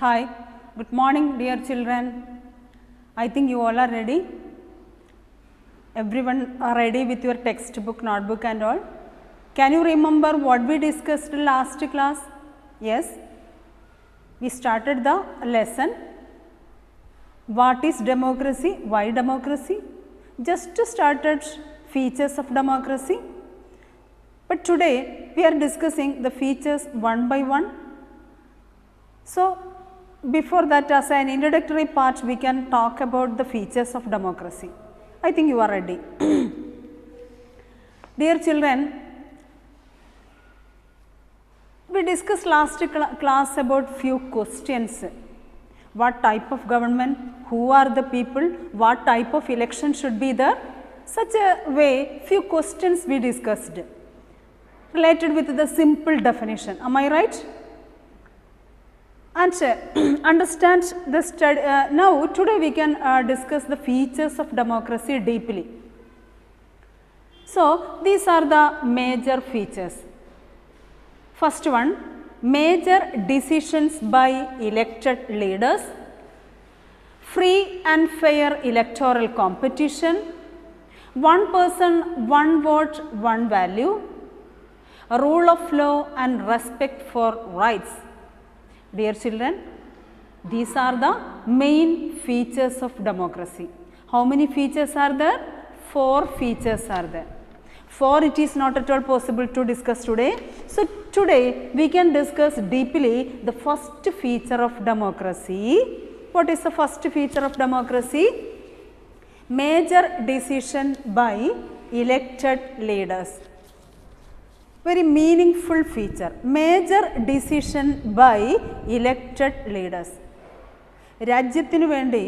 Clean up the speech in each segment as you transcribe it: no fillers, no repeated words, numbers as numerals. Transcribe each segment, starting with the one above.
Hi, good morning dear children. I think you all are ready. Everyone are ready with your textbook, notebook and all. Can you remember what we discussed last class? Yes, we started the lesson. What is democracy? Why democracy? Just started features of democracy. But today we are discussing the features one by one. So, before that, as an introductory part, we can talk about the features of democracy. I think you are ready. Dear children, we discussed last class about few questions. What type of government, who are the people, what type of election should be there. Such a way, few questions we discussed related with the simple definition. Am I right? And understand the study. Now, today we can discuss the features of democracy deeply. So, these are the major features. First one, major decisions by elected leaders, free and fair electoral competition, one person, one vote, one value, rule of law and respect for rights. Dear children, these are the main features of democracy. How many features are there? 4 features are there. 4 it is not at all possible to discuss today. So, today we can discuss deeply the first feature of democracy. What is the first feature of democracy? Major decision by elected leaders. Very meaningful feature. Major decision by elected leaders. രാജ്യത്തിനു വേണ്ടി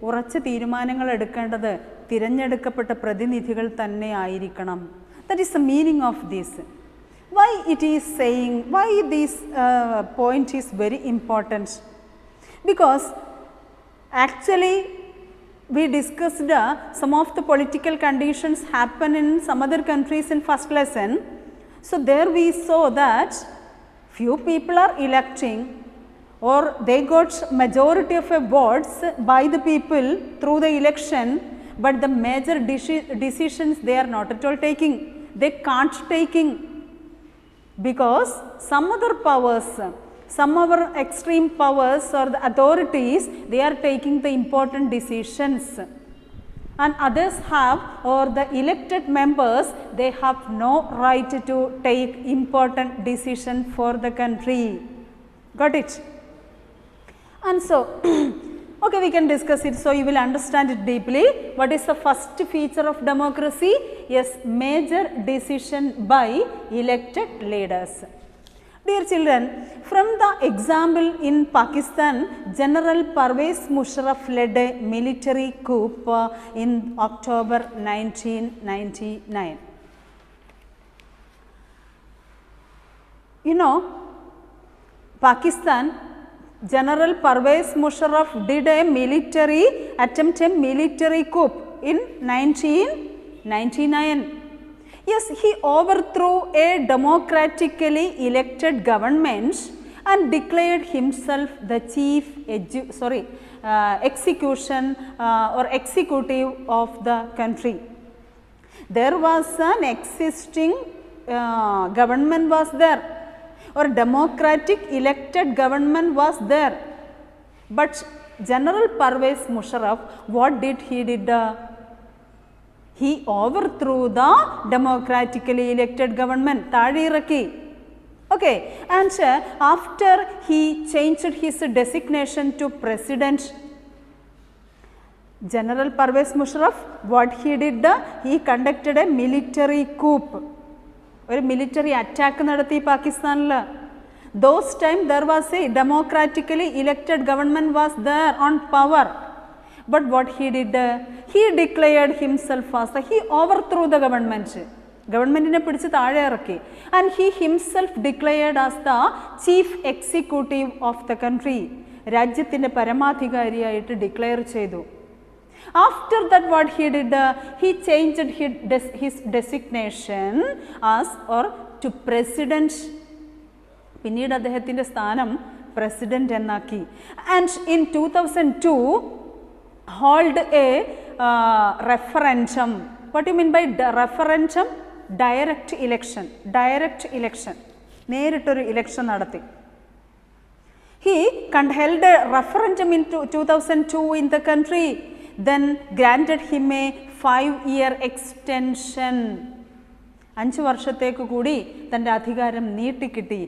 ഉറച്ച തീരുമാനങ്ങൾ എടുക്കേണ്ടത് തിരഞ്ഞെടുക്കപ്പെട്ട പ്രതിനിധികൾ തന്നെ ആയിരിക്കണം. That is the meaning of this. Why it is saying, why this point is very important? Because actually we discussed some of the political conditions happen in some other countries in first lesson. So, there we saw that few people are electing or they got majority of votes by the people through the election, but the major decisions they are not at all taking. They can't taking because some other powers, some other extreme powers or the authorities, they are taking the important decisions. And others have, or the elected members, they have no right to take important decision for the country. Got it? And so, okay, we can discuss it. So, you will understand it deeply. What is the first feature of democracy? Yes, major decision by elected leaders. Dear children, from the example in Pakistan, General Pervez Musharraf led a military coup in October 1999. You know, Pakistan, General Pervez Musharraf did a military coup in 1999. Yes, he overthrew a democratically elected government and declared himself the chief executive of the country. There was an existing government was there, or democratic elected government was there. But General Pervez Musharraf, what did he did? He overthrew the democratically elected government, Tadiraki. Okay, and after he changed his designation to president, General Pervez Musharraf, what he did? He conducted a military coup, a military attack nadatti Pakistan. Those time there was a democratically elected government was there on power. But what he did? He declared himself as he overthrew the government. And he himself declared as the chief executive of the country. രാജ്യത്തിൻ്റെ പരമാധികാരിയായിട്ട് declare ചെയ്തു. After that, what he did? He changed his designation as or to president. പിന്നീട് അദ്ദേഹത്തിൻ്റെ സ്ഥാനം president ennaki. And in 2002 hold a referendum. What do you mean by referendum? Direct election. നേരിട്ടൊരു election നടത്തി. He held a referendum in 2002 in the country, then granted him a 5-year extension. 5 വർഷത്തേക്ക് കൂടി തൻ്റെ അധികാരം നീട്ടിക്കിട്ടി.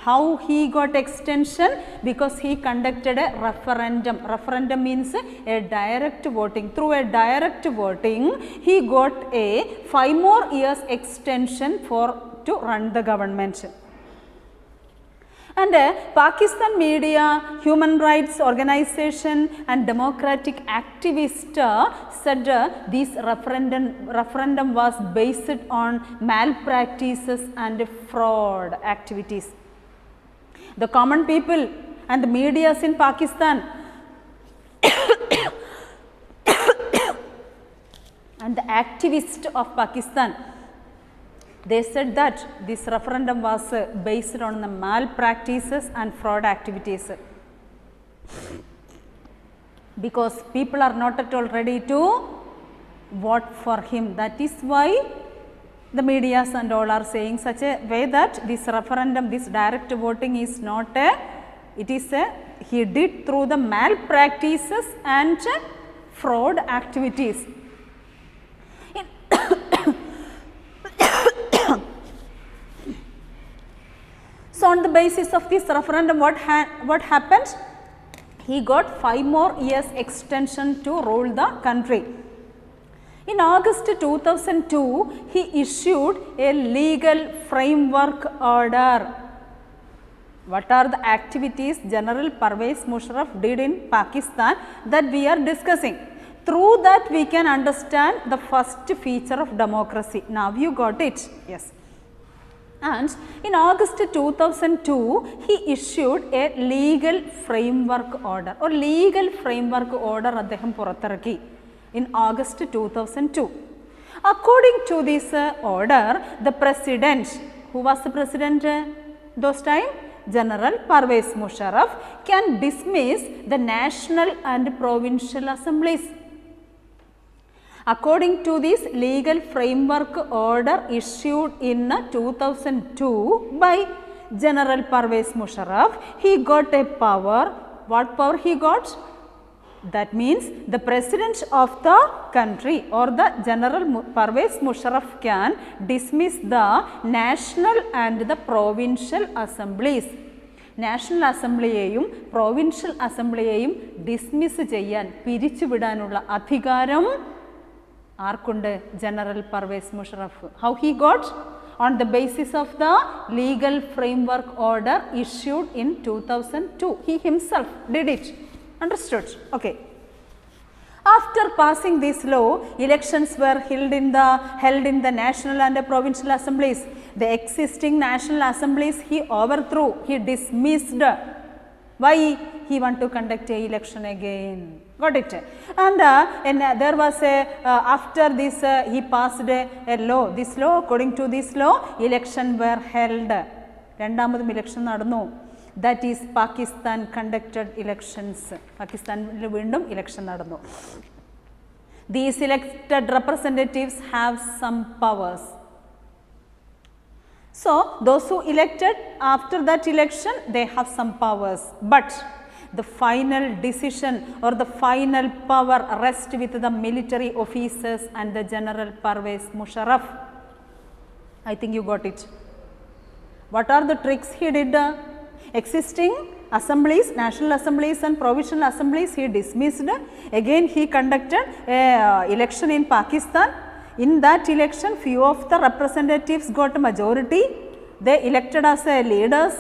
How he got extension? Because he conducted a referendum. Referendum means a direct voting. Through a direct voting, he got a 5 more years extension to run the government. And Pakistan media, human rights organization and democratic activist said this referendum was based on malpractices and fraud activities. The common people and the medias in Pakistan and the activists of Pakistan, they said that this referendum was based on the malpractices and fraud activities, because people are not at all ready to vote for him. That is why the medias and all are saying such a way that this referendum, this direct voting is not he did through the malpractices and fraud activities. So on the basis of this referendum, what happened? He got 5 more years extension to rule the country. In August 2002, he issued a legal framework order. What are the activities General Parvez Musharraf did in Pakistan that we are discussing? Through that we can understand the first feature of democracy. Now you got it? Yes. And in August 2002, he issued a legal framework order, or legal framework order അദ്ദേഹം പുറത്തിറക്കി in August 2002. According to this order, the president, who was the president those time? General Parvez Musharraf, can dismiss the national and provincial assemblies. According to this legal framework order issued in 2002 by General Parvez Musharraf, he got a power. What power he got? That means the president of the country or the General Parvez Musharraf can dismiss the national and the provincial assemblies. National അസംബ്ലിയെയും provincial അസംബ്ലിയെയും dismiss ചെയ്യാൻ, പിരിച്ചുവിടാനുള്ള അധികാരം ആർക്കുണ്ട്? General Parvez Musharraf. How he got? on the basis of the legal framework order issued in 2002. He himself did it. Understood? Okay. After passing this law, elections were held in the national and the provincial assemblies. The existing national assemblies he overthrew, he dismissed. Why? He want to conduct a election again. Got it? And there was after this he passed a law. This law, according to this law, election were held. രണ്ടാമതും election നടന്നു. That is Pakistan conducted elections. പാകിസ്ഥാനിൽ വീണ്ടും election നടന്നു. These elected representatives have some powers. So those who elected after that election, they have some powers, but the final decision or the final power rests with the military officers and the General Parvez Musharraf. I think you got it. What are the tricks he did? Existing assemblies, national assemblies and provincial assemblies he dismissed. Again he conducted a election in Pakistan. In that election, few of the representatives got a majority. They elected as leaders.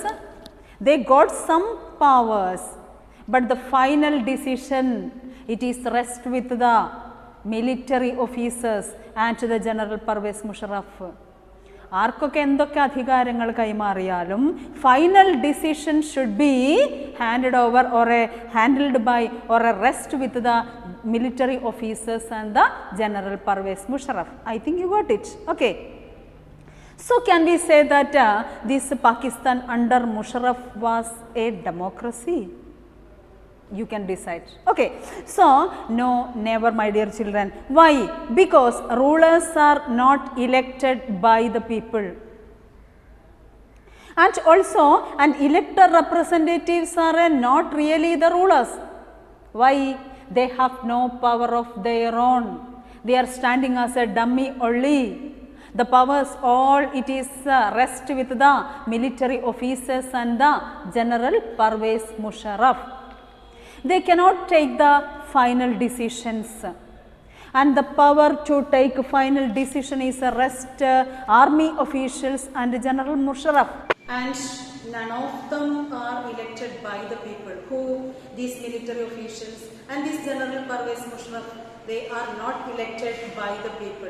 They got some powers, but the final decision, it is rest with the military officers and the General Parvez Musharraf. ആർക്കൊക്കെ എന്തൊക്കെ അധികാരങ്ങൾ കൈമാറിയാലും final decision should be handed over or handled by or rest with the military officers and the General Parvez Musharraf. I think you got it. Okay. So can we say that this Pakistan under Musharraf was a democracy? You can decide. Okay. So, no, never, my dear children. Why? Because rulers are not elected by the people. And also, and elected representatives are not really the rulers. Why? They have no power of their own. They are standing as a dummy only. The powers all it is rest with the military officers and the General Parvez Musharraf. They cannot take the final decisions, and the power to take final decision is rest army officials and General Musharraf, and none of them are elected by the people. Who? These military officials and this General Parvez Musharraf, they are not elected by the people.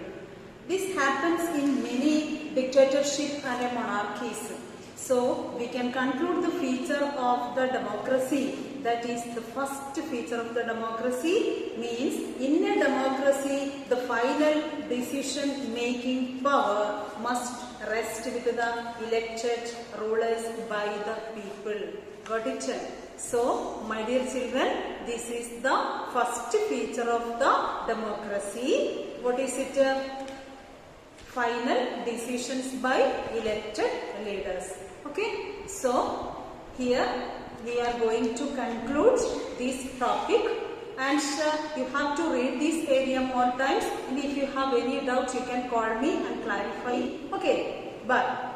This happens in many dictatorship and monarchies. So, we can conclude the feature of the democracy, that is the first feature of the democracy means in a democracy the final decision making power must rest with the elected rulers by the people. Got it? So, my dear children, this is the first feature of the democracy. What is it? Final decisions by elected leaders. Okay, so here we are going to conclude this topic, and you have to read this area more times, and if you have any doubts you can call me and clarify. Okay, bye.